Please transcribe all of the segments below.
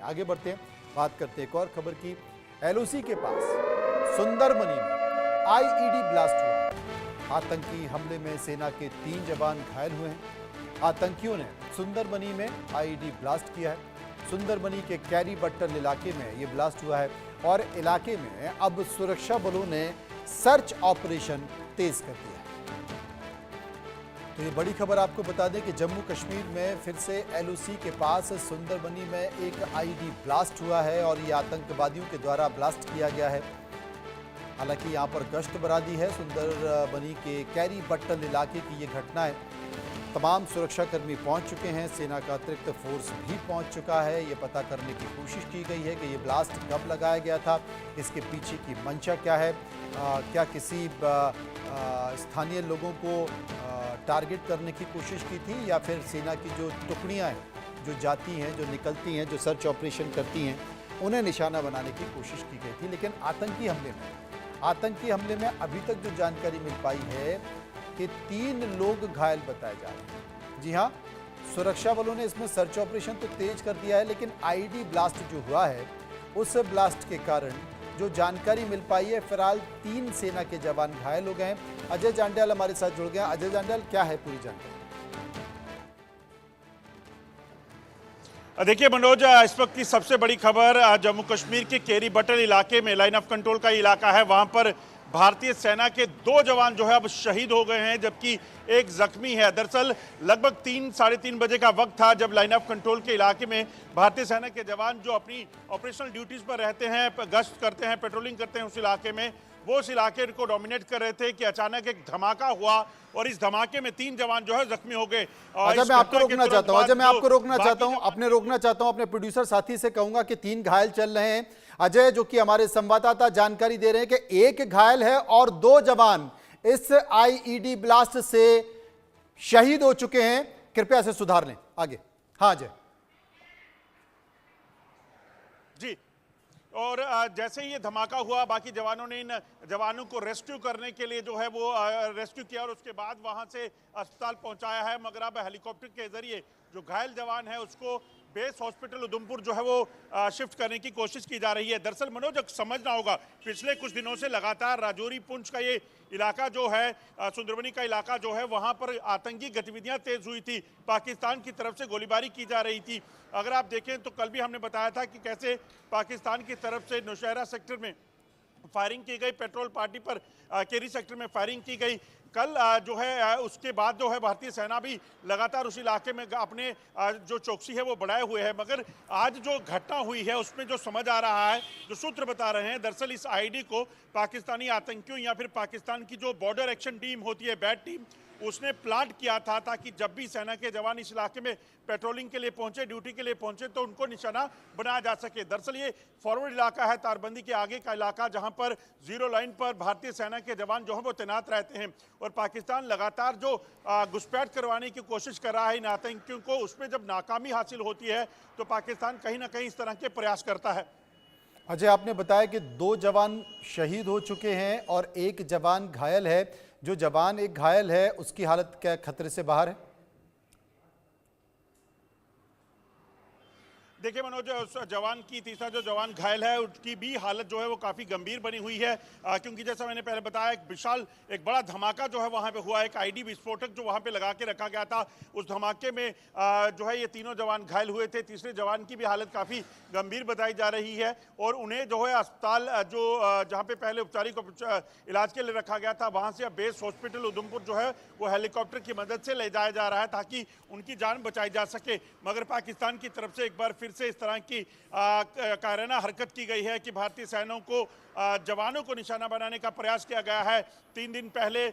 आगे बढ़ते हैं, बात करते हैं एक और खबर की। एलओसी के पास सुंदरबनी में आईईडी ब्लास्ट हुआ है। आतंकी हमले में सेना के 3 जवान घायल हुए हैं। आतंकियों ने सुंदरबनी में आईईडी ब्लास्ट किया है। सुंदरबनी के कैरी बट्टल इलाके में यह ब्लास्ट हुआ है और इलाके में अब सुरक्षा बलों ने सर्च ऑपरेशन तेज कर दिया है। तो ये बड़ी खबर आपको बता दें कि जम्मू कश्मीर में फिर से एलओसी के पास सुंदरबनी में एक आईईडी ब्लास्ट हुआ है और ये आतंकवादियों के द्वारा ब्लास्ट किया गया है। हालांकि यहां पर गश्त बरादी है। सुंदरबनी के कैरी बट्टल इलाके की ये घटना है। तमाम सुरक्षाकर्मी पहुंच चुके हैं, सेना का अतिरिक्त फोर्स भी पहुंच चुका है। ये पता करने की कोशिश की गई है कि ये ब्लास्ट कब लगाया गया था, इसके पीछे की मंशा क्या है, क्या किसी स्थानीय लोगों को टारगेट करने की कोशिश की थी या फिर सेना की जो टुकड़ियां हैं, जो जाती हैं, जो निकलती हैं, जो सर्च ऑपरेशन करती हैं, उन्हें निशाना बनाने की कोशिश की गई थी। लेकिन आतंकी हमले में अभी तक जो जानकारी मिल पाई है कि 3 लोग घायल बताए जा रहे हैं। जी हां, सुरक्षा बलों ने इसमें सर्च ऑपरेशन तो तेज कर दिया है, लेकिन आईईडी ब्लास्ट जो हुआ है उस ब्लास्ट के कारण जो जानकारी मिल पाई है, फिलहाल 3 सेना के जवान घायल हो गए हैं। अजय जांड्याल हमारे साथ जुड़ गए हैं। अजय जांड्याल, क्या है पूरी जानकारी? देखिए मनोज, इस वक्त की सबसे बड़ी खबर जम्मू कश्मीर के केरी बटल इलाके में, लाइन ऑफ कंट्रोल का इलाका है, वहां पर भारतीय सेना के 2 जवान जो है अब शहीद हो गए हैं, जबकि एक जख्मी है। दरअसल लगभग 3-3:30 बजे का वक्त था जब लाइन ऑफ कंट्रोल के इलाके में भारतीय सेना के जवान जो अपनी ऑपरेशनल ड्यूटीज पर रहते हैं, गश्त करते हैं, पेट्रोलिंग करते हैं उस इलाके में, वो उस इलाके को डोमिनेट कर रहे थे कि अचानक एक धमाका हुआ और इस धमाके में 3 जवान जो है जख्मी हो गए। अजय, मैं आपको रोकना चाहता हूं, अपने प्रोड्यूसर साथी से कहूंगा कि 3 घायल चल रहे हैं। अजय, जो कि हमारे संवाददाता जानकारी दे रहे हैं कि 1 घायल है और 2 जवान इस आईईडी ब्लास्ट से शहीद हो चुके हैं। कृपया से सुधार लें आगे। हाँ अजय जी, और जैसे ही ये धमाका हुआ, बाकी जवानों ने इन जवानों को रेस्क्यू करने के लिए जो है वो रेस्क्यू किया और उसके बाद वहां से अस्पताल पहुंचाया है। मगर अब हेलीकॉप्टर के जरिए जो घायल जवान है उसको बेस हॉस्पिटल उधमपुर जो है वो शिफ्ट करने की कोशिश की जा रही है। दरअसल मनोज, समझना होगा, पिछले कुछ दिनों से लगातार राजौरी पुंछ का ये इलाका जो है, सुंदरबनी का इलाका जो है, वहां पर आतंकी गतिविधियां तेज हुई थी। पाकिस्तान की तरफ से गोलीबारी की जा रही थी। अगर आप देखें तो कल भी हमने बताया था कि कैसे पाकिस्तान की तरफ से नौशहरा सेक्टर में फायरिंग की गई, पेट्रोल पार्टी पर केरी सेक्टर में फायरिंग की गई। कल जो है उसके बाद जो है भारतीय सेना भी लगातार उस इलाके में अपने जो चौकसी है वो बढ़ाए हुए है। मगर आज जो घटना हुई है उसमें जो समझ आ रहा है, जो सूत्र बता रहे हैं, दरअसल इस आईडी को पाकिस्तानी आतंकियों या फिर पाकिस्तान की जो बॉर्डर एक्शन टीम होती है, बैट टीम, उसने प्लांट किया था ताकि जब भी सेना के जवान इस इलाके में पेट्रोलिंग के लिए पहुंचे, ड्यूटी के लिए पहुंचे, तो उनको निशाना बनाया जा सके। दरअसल ये फॉरवर्ड इलाका है, तारबंदी के आगे का इलाका, जहां पर जीरो लाइन पर भारतीय सेना के जवान जो है वो तैनात रहते हैं और पाकिस्तान लगातार जो घुसपैठ करवाने की कोशिश कर रहा है इन आतंकियों को, उसमें जब नाकामी हासिल होती है तो पाकिस्तान कहीं ना कहीं इस तरह के प्रयास करता है। अजय, आपने बताया कि 2 जवान शहीद हो चुके हैं और 1 जवान घायल है। जो जवान एक घायल है उसकी हालत क्या खतरे से बाहर है? देखिए मनोज, जवान की, तीसरा जो जवान घायल है उसकी भी हालत जो है वो काफ़ी गंभीर बनी हुई है, क्योंकि जैसा मैंने पहले बताया एक बड़ा धमाका जो है वहाँ पे हुआ। एक आईडी विस्फोटक जो वहाँ पे लगा के रखा गया था, उस धमाके में जो है ये 3 जवान घायल हुए थे। तीसरे जवान की भी हालत काफ़ी गंभीर बताई जा रही है और उन्हें जो है अस्पताल जो जहाँ पे पहले उपचारिक इलाज के लिए रखा गया था, वहाँ से अब बेस हॉस्पिटल उधमपुर जो है वो हेलीकॉप्टर की मदद से ले जाया जा रहा है ताकि उनकी जान बचाई जा सके। मगर पाकिस्तान की तरफ से एक बार फिर से इस तरह की कायराना हरकत की गई है कि भारतीय सेना को जवानों को निशाना बनाने का प्रयास किया गया है। 3 दिन पहले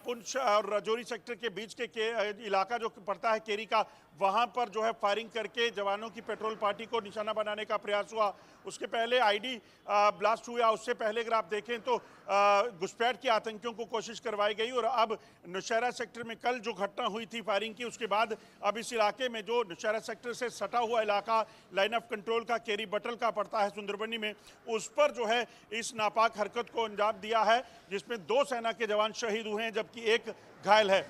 पुंछ और राजौरी सेक्टर के बीच के इलाका जो पड़ता है केरी का, वहां पर जो है फायरिंग करके जवानों की पेट्रोल पार्टी को निशाना बनाने का प्रयास हुआ। उसके पहले आईडी ब्लास्ट हुआ, उससे पहले अगर आप देखें तो घुसपैठ की आतंकियों को कोशिश करवाई गई और अब नौशहरा सेक्टर में कल जो घटना हुई थी फायरिंग की, उसके बाद अब इस इलाके में जो नौशहरा सेक्टर से सटा हुआ इलाका लाइन ऑफ कंट्रोल का केरी बटल का पड़ता है सुंदरबनी में, उस पर जो है इस नापाक हरकत को अंजाम दिया है, जिसमें 2 सेना के जवान शहीद हुए हैं जबकि 1 घायल है।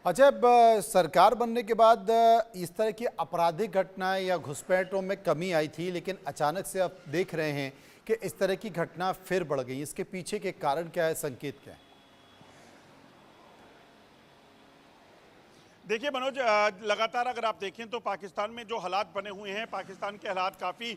अच्छा, अब सरकार बनने के बाद इस तरह की आपराधिक घटनाएं या घुसपैठों में कमी आई थी, लेकिन अचानक से अब देख रहे हैं कि इस तरह की घटना फिर बढ़ गई। इसके पीछे के कारण क्या है, संकेत क्या है? देखिए मनोज, लगातार अगर आप देखें तो पाकिस्तान में जो हालात बने हुए हैं, पाकिस्तान के हालात काफ़ी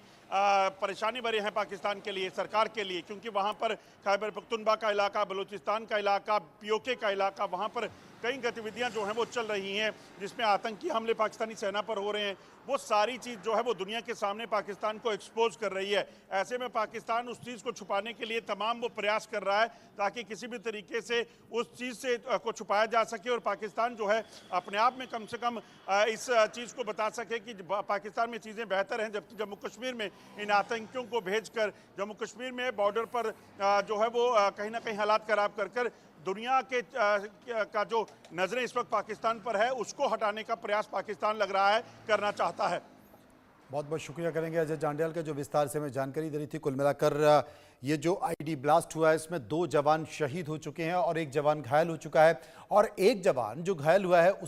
परेशानी भरे हैं पाकिस्तान के लिए, सरकार के लिए, क्योंकि वहाँ पर खैबर पख्तूनख्वा का इलाका, बलूचिस्तान का इलाका, पीओके का इलाका, वहाँ पर कई गतिविधियां जो हैं वो चल रही हैं, जिसमें आतंकी हमले पाकिस्तानी सेना पर हो रहे हैं। वो सारी चीज़ जो है वो दुनिया के सामने पाकिस्तान को एक्सपोज कर रही है। ऐसे में पाकिस्तान उस चीज़ को छुपाने के लिए तमाम वो प्रयास कर रहा है ताकि किसी भी तरीके से उस चीज़ से को छुपाया जा सके और पाकिस्तान जो है अपने आप में कम इस चीज़ को बता सके कि पाकिस्तान में चीज़ें बेहतर हैं, जबकि जम्मू कश्मीर में इन आतंकियों को भेजकर जम्मू कश्मीर में बॉर्डर पर जो है वो कहीं ना कहीं हालात खराब कर दुनिया के का जो नजरें इस वक्त पाकिस्तान पर है उसको हटाने का प्रयास पाकिस्तान लग रहा है करना चाहता है। बहुत बहुत शुक्रिया करेंगे अजय जांडियाल का, जो विस्तार से हमें जानकारी दे रही थी। कुल मिलाकर ये जो आईईडी ब्लास्ट हुआ है, इसमें 2 जवान शहीद हो चुके हैं और 1 जवान घायल हो चुका है, और 1 जवान जो घायल हुआ है